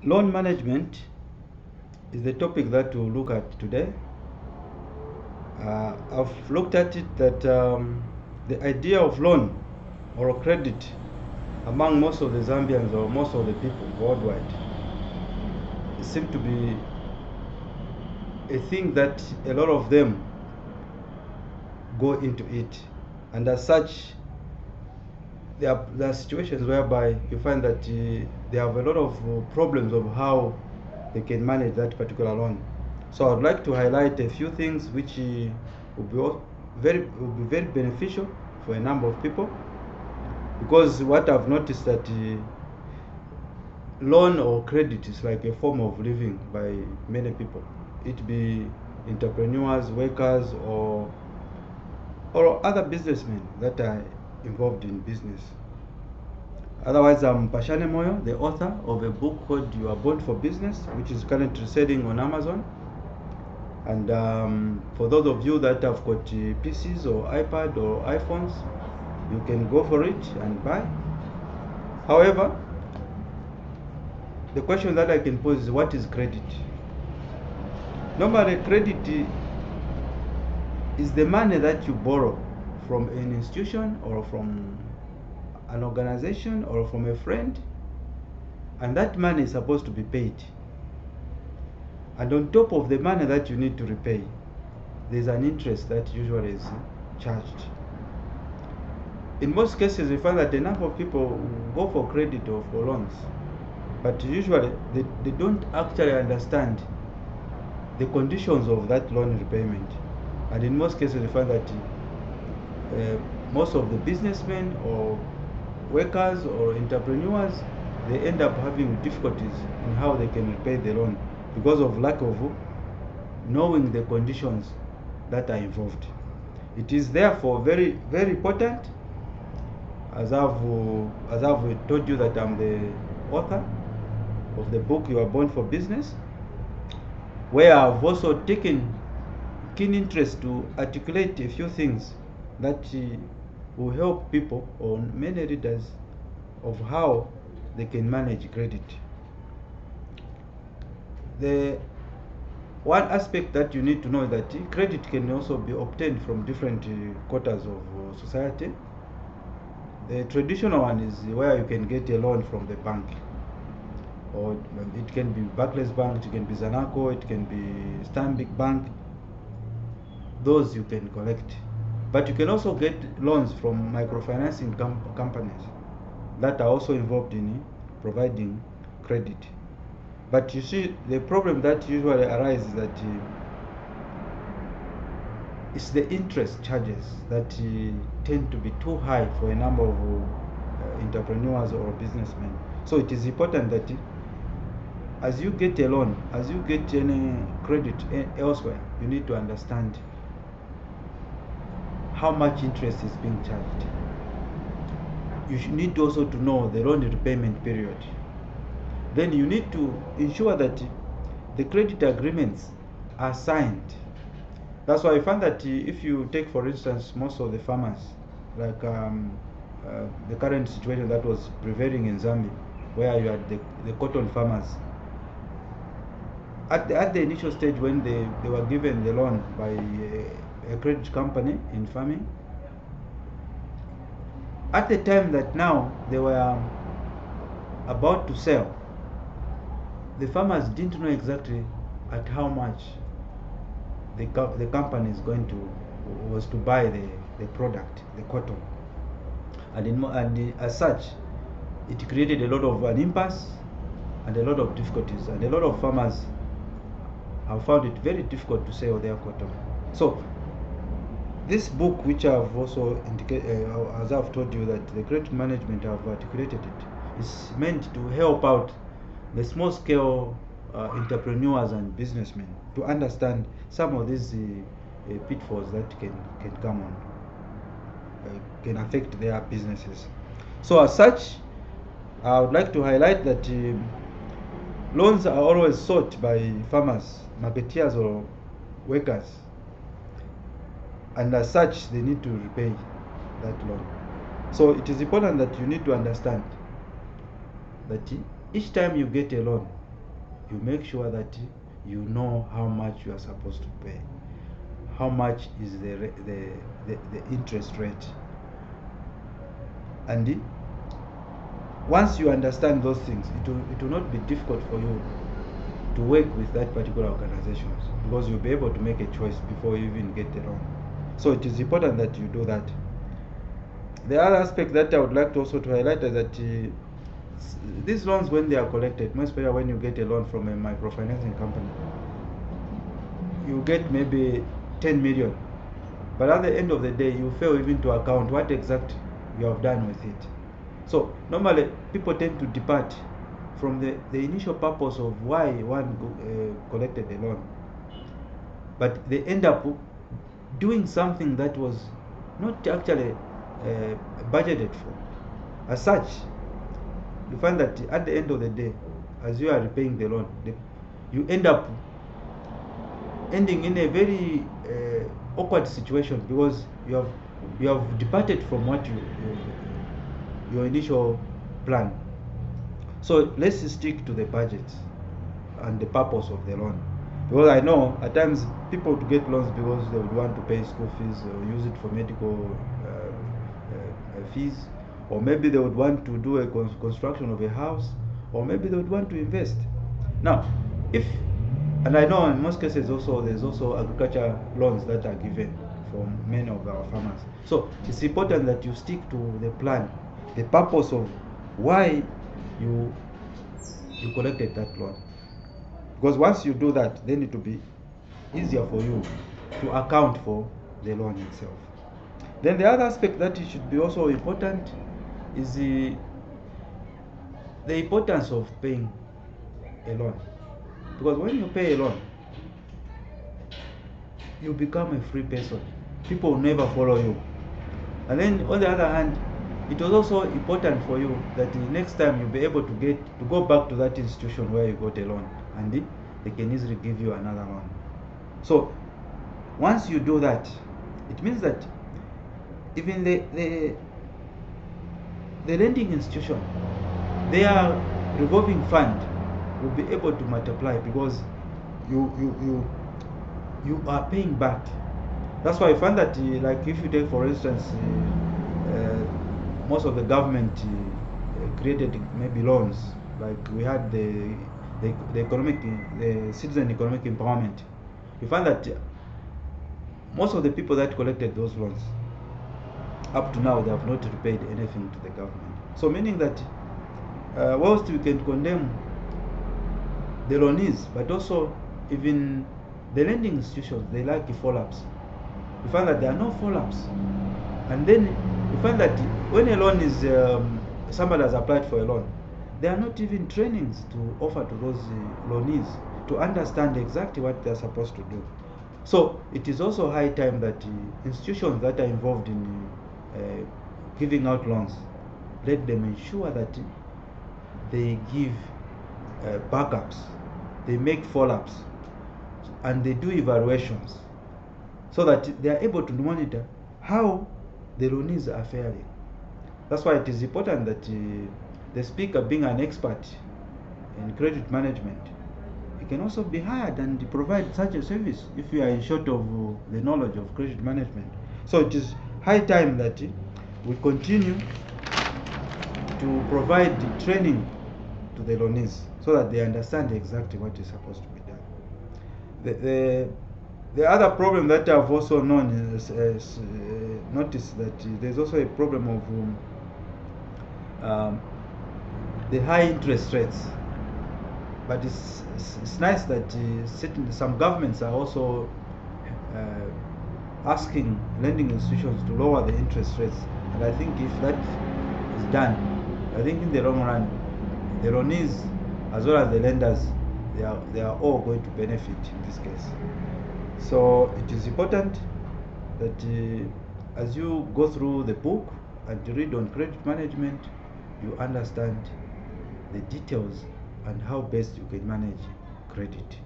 Loan management is the topic that we'll look at today. I've looked at it that the idea of loan or credit among most of the Zambians or most of the people worldwide seems to be a thing that a lot of them go into it, and as such there are situations whereby you find that they have a lot of problems of how they can manage that particular loan. So I'd like to highlight a few things which will be very beneficial for a number of people, because what I've noticed that loan or credit is like a form of living by many people, it be entrepreneurs, workers, or other businessmen that are involved in business. Otherwise, I'm Phahlani Moyo, the author of a book called You Are Born for Business, which is currently selling on Amazon. And for those of you that have got PCs or iPad or iPhones, you can go for it and buy. However, the question that I can pose is, what is credit? Normally, credit is the money that you borrow from an institution or from an organization or from a friend, and that money is supposed to be paid. And on top of the money that you need to repay, there's an interest that usually is charged. In most cases, we find that a number of people go for credit or for loans, but usually they don't actually understand the conditions of that loan repayment. And in most cases, we find that most of the businessmen or workers or entrepreneurs, they end up having difficulties in how they can repay the loan because of lack of knowing the conditions that are involved. It is therefore very, very important, as I've told you that I'm the author of the book You Are Born for Business, where I've also taken keen interest to articulate a few things that will help people or many readers of how they can manage credit. The one aspect that you need to know is that credit can also be obtained from different quarters of society. The traditional one is where you can get a loan from the bank, or it can be Barclays Bank, it can be Zanaco, it can be Stanbic Bank. Those you can collect, but you can also get loans from microfinancing companies that are also involved in providing credit. But you see, the problem that usually arises is that it's the interest charges that tend to be too high for a number of entrepreneurs or businessmen. So it is important that as you get a loan, as you get any credit elsewhere, you need to understand how much interest is being charged. You need also to know the loan repayment period. Then you need to ensure that the credit agreements are signed. That's why I find that if you take, for instance, most of the farmers, like the current situation that was prevailing in Zambia, where you had the cotton farmers, at the initial stage when they were given the loan by a credit company in farming, at the time that now they were about to sell, the farmers didn't know exactly at how much the company was to buy the product, the cotton, and as such, it created a lot of an impasse and a lot of difficulties, and a lot of farmers have found it very difficult to sell their cotton. So this book, which I've also indicated, as I've told you that the credit management have articulated it, is meant to help out the small scale entrepreneurs and businessmen to understand some of these pitfalls that can come on, can affect their businesses. So as such, I would like to highlight that loans are always sought by farmers, marketeers, or workers, and as such they need to repay that loan. So it is important that you need to understand that each time you get a loan, you make sure that you know how much you are supposed to pay, how much is the interest rate, and once you understand those things, it will not be difficult for you to work with that particular organizations, because you'll be able to make a choice before you even get the loan. So it is important that you do that. The other aspect that I would like to also to highlight is that these loans, when they are collected, most especially when you get a loan from a microfinancing company, you get maybe 10 million, but at the end of the day you fail even to account what exactly you have done with it. So normally people tend to depart from the initial purpose of why one collected a loan, but they end up doing something that was not actually budgeted for. As such, you find that at the end of the day, as you are repaying the loan, you end up ending in a very awkward situation, because you have departed from what your initial plan. So let's stick to the budget and the purpose of the loan, because I know at times people to get loans because they would want to pay school fees or use it for medical fees, or maybe they would want to do a construction of a house, or maybe they would want to invest. Now, and I know in most cases also there's also agriculture loans that are given for many of our farmers. So it's important that you stick to the plan, the purpose of why you collected that loan, because once you do that, then it will be easier for you to account for the loan itself. Then the other aspect that it should be also important is the importance of paying a loan, because when you pay a loan, you become a free person. People will never follow you. And then on the other hand, it was also important for you that the next time you'll be able to go back to that institution where you got a loan, and they can easily give you another loan. So once you do that, it means that even the lending institution, their revolving fund will be able to multiply, because you are paying back. That's why I find that like if you take for instance most of the government created maybe loans, like we had the citizen economic empowerment. You find that most of the people that collected those loans, up to now, they have not repaid anything to the government. So meaning that whilst we can condemn the loanees, but also even the lending institutions, they lack follow-ups. You find that there are no follow-ups, and then you find that when a loan is somebody has applied for a loan, there are not even trainings to offer to those loanees to understand exactly what they are supposed to do. So it is also high time that institutions that are involved in giving out loans, let them ensure that they give backups, they make follow-ups, and they do evaluations, so that they are able to monitor how the loanees are faring. That's why it is important that the speaker, being an expert in credit management, he can also be hired and provide such a service if you are in short of the knowledge of credit management. So it is high time that we continue to provide the training to the loanees, so that they understand exactly what is supposed to be done. The other problem that I've also known is noticed that there's also a problem of the high interest rates. But it's nice that some governments are also asking lending institutions to lower the interest rates. And I think if that is done, I think in the long run, the loanees as well as the lenders, they are all going to benefit in this case. So it is important that as you go through the book and read on credit management, you understand the details and how best you can manage credit.